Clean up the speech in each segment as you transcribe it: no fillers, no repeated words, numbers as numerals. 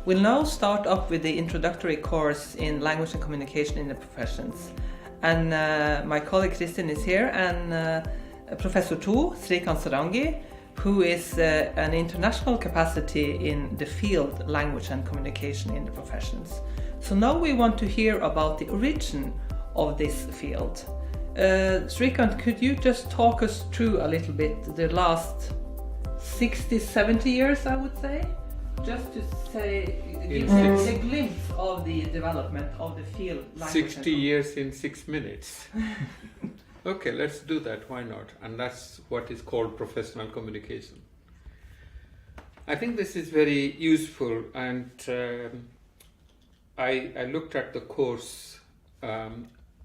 We'll now start up with the introductory course in language and communication in the professions. And my colleague Kristin is here, and Professor 2, Srikant Sarangi, who is an international capacity in the field language and communication in the professions. So now we want to hear about the origin of this field. Srikant, could you just talk us through a little bit the last 60, 70 years, I would say? Just to say, give a glimpse of the development of the field language. 60 years in 6 minutes. Okay, let's do that, why not? And that's what is called professional communication. I think this is very useful, and I looked at the course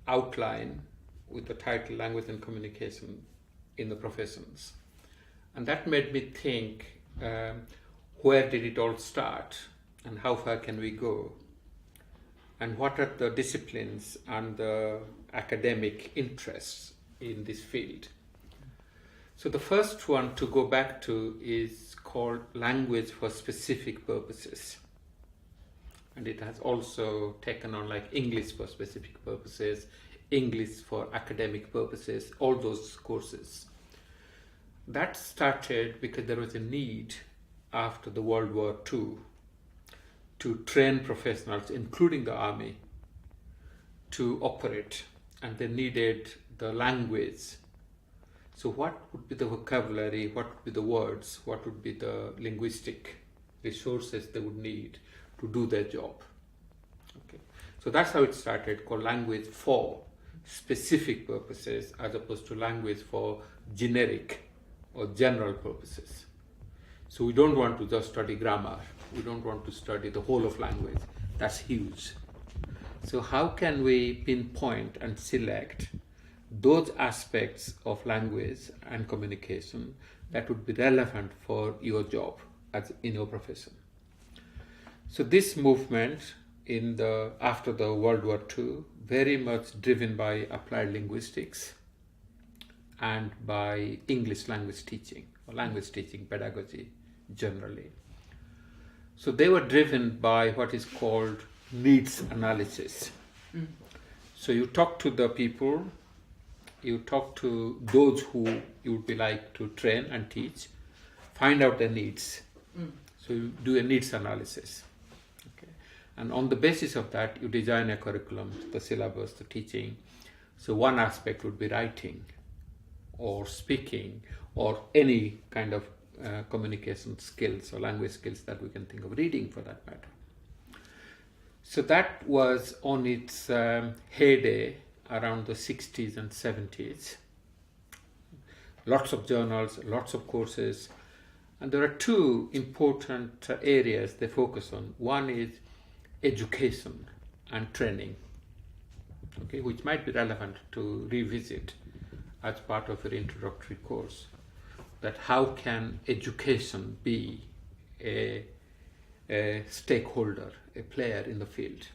outline with the title Language and Communication in the Professions. And that made me think, where did it all start and how far can we go? And what are the disciplines and the academic interests in this field? So the first one to go back to is called language for specific purposes. And it has also taken on like English for specific purposes, English for academic purposes, all those courses. That started because there was a need after the World War II to train professionals, including the army, to operate, and they needed the language. So what would be the vocabulary, what would be the words, what would be the linguistic resources they would need to do their job? Okay. So that's how it started, called language for specific purposes as opposed to language for generic or general purposes. So we don't want to just study grammar. We don't want to study the whole of language. That's huge. So how can we pinpoint and select those aspects of language and communication that would be relevant for your job as in your profession? So this movement after the World War II, very much driven by applied linguistics and by English language teaching or language teaching pedagogy generally. So they were driven by what is called needs analysis. So you talk to the people, you talk to those who you would be like to train and teach, find out their needs. So you do a needs analysis. Okay. And on the basis of that, you design a curriculum, the syllabus, the teaching. So one aspect would be writing or speaking or any kind of communication skills or language skills that we can think of, reading for that matter. So that was on its heyday around the 60s and 70s. Lots of journals, lots of courses, and there are two important areas they focus on. One is education and training, okay, which might be relevant to revisit as part of your introductory course. That how can education be a stakeholder, a player in the field?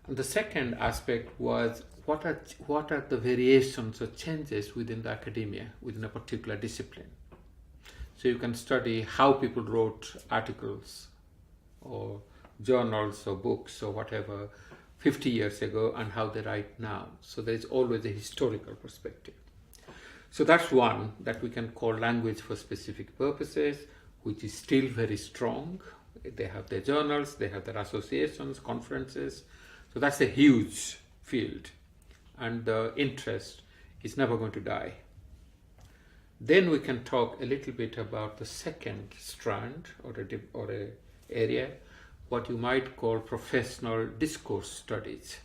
And the second aspect was what are the variations or changes within the academia, within a particular discipline. So you can study how people wrote articles or journals or books or whatever 50 years ago and how they write now. So there's always a historical perspective. So that's one that we can call language for specific purposes, which is still very strong. They have their journals, they have their associations, conferences. So that's a huge field, and the interest is never going to die. Then we can talk a little bit about the second strand or a area, what you might call professional discourse studies.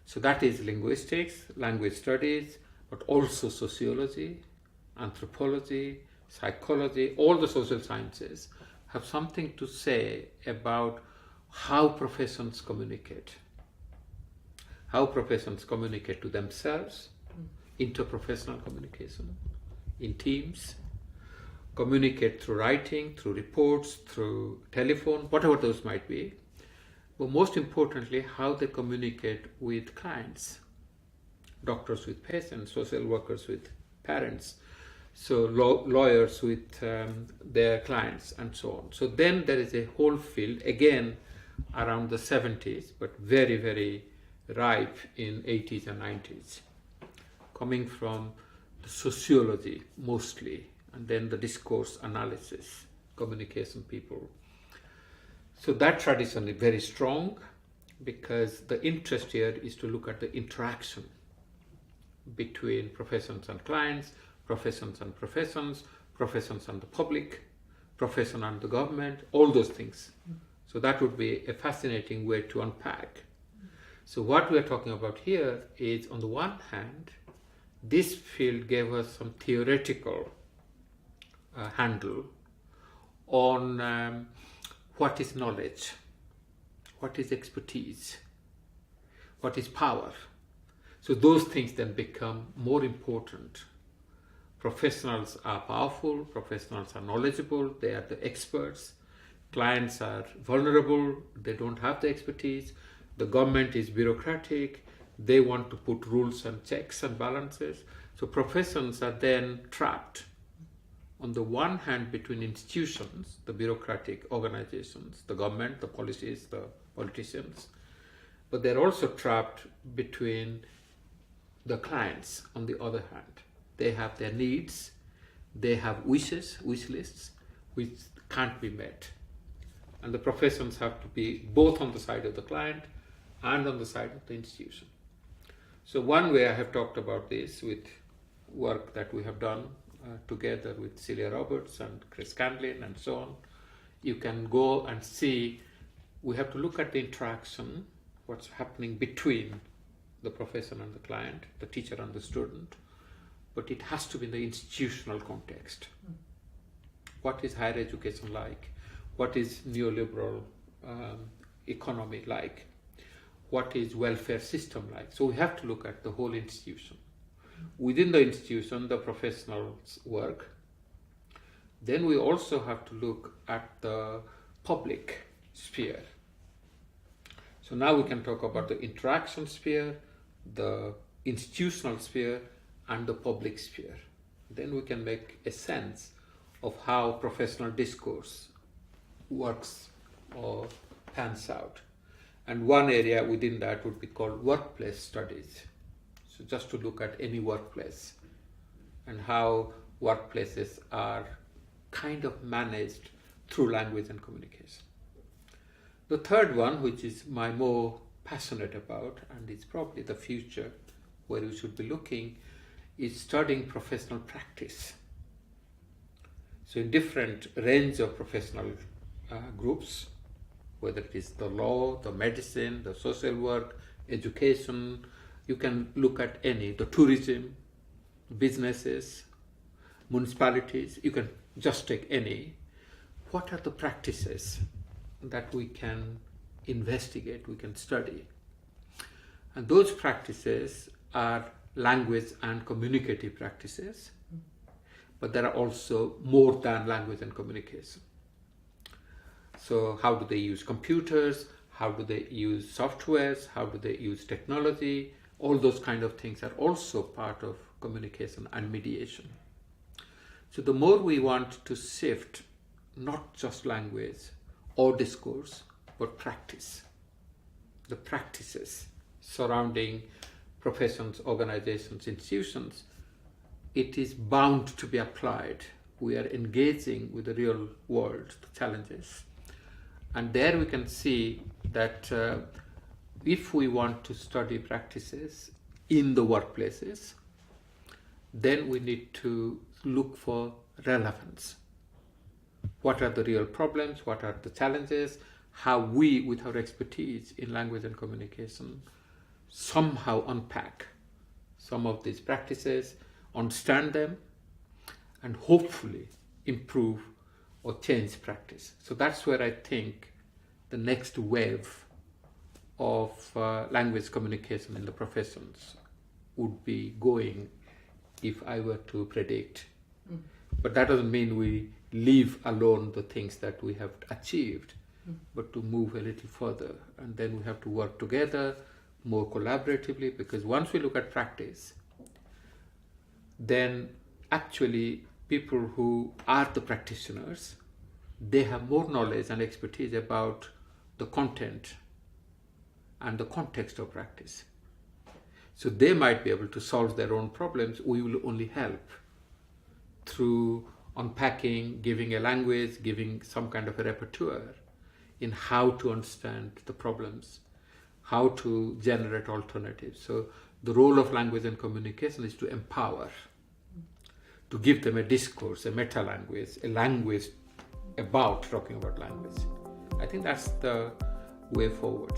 So that is linguistics, language studies, but also sociology, anthropology, psychology, all the social sciences have something to say about how professions communicate. How professions communicate to themselves, interprofessional communication, in teams, communicate through writing, through reports, through telephone, whatever those might be. But most importantly, how they communicate with clients, doctors with patients, social workers with parents. so lawyers with their clients and so on. So then there is a whole field, again around the 70s, but very, very ripe in 80s and 90s, coming from the sociology mostly, and then the discourse analysis, communication people. So that tradition is very strong, because the interest here is to look at the interaction between professions and clients, professions and professions, professions and the public, profession and the government, all those things. So that would be a fascinating way to unpack. So what we are talking about here is, on the one hand, this field gave us some theoretical handle on what is knowledge, what is expertise, what is power. So those things then become more important. Professionals are powerful, professionals are knowledgeable, they are the experts. Clients are vulnerable, they don't have the expertise. The government is bureaucratic, they want to put rules and checks and balances. So professions are then trapped, on the one hand, between institutions, the bureaucratic organizations, the government, the policies, the politicians, but they're also trapped between the clients on the other hand. They have their needs, they have wish lists, which can't be met. And the professions have to be both on the side of the client and on the side of the institution. So one way I have talked about this with work that we have done together with Celia Roberts and Chris Candlin and so on, you can go and see, we have to look at the interaction, what's happening between the profession and the client, the teacher and the student, but it has to be in the institutional context. What is higher education like? What is neoliberal economy like? What is welfare system like? So we have to look at the whole institution. Within the institution, the professionals work. Then we also have to look at the public sphere. So now we can talk about the interaction sphere, the institutional sphere, and the public sphere. Then we can make a sense of how professional discourse works or pans out. And one area within that would be called workplace studies. So just to look at any workplace and how workplaces are kind of managed through language and communication. The third one, which is my more passionate about, and it's probably the future where we should be looking, is studying professional practice. So in different range of professional groups, whether it is the law, the medicine, the social work, education, you can look at any, the tourism, businesses, municipalities, you can just take any. What are the practices that we can investigate, we can study? And those practices are language and communicative practices, but there are also more than language and communication. So how do they use computers? How do they use softwares? How do they use technology? All those kind of things are also part of communication and mediation. So the more we want to shift not just language or discourse, but practice, the practices surrounding professions, organizations, institutions, it is bound to be applied. We are engaging with the real world, the challenges. And there we can see that if we want to study practices in the workplaces, then we need to look for relevance. What are the real problems? What are the challenges? How we, with our expertise in language and communication, somehow unpack some of these practices, understand them, and hopefully improve or change practice. So that's where I think the next wave of language communication in the professions would be going, if I were to predict. But that doesn't mean we leave alone the things that we have achieved, but to move a little further. And then we have to work together more collaboratively, because once we look at practice, then actually people who are the practitioners, they have more knowledge and expertise about the content and the context of practice. So they might be able to solve their own problems. We will only help through unpacking, giving a language, giving some kind of a repertoire in how to understand the problems, how to generate alternatives. So the role of language and communication is to empower, to give them a discourse, a meta-language, a language about talking about language. I think that's the way forward.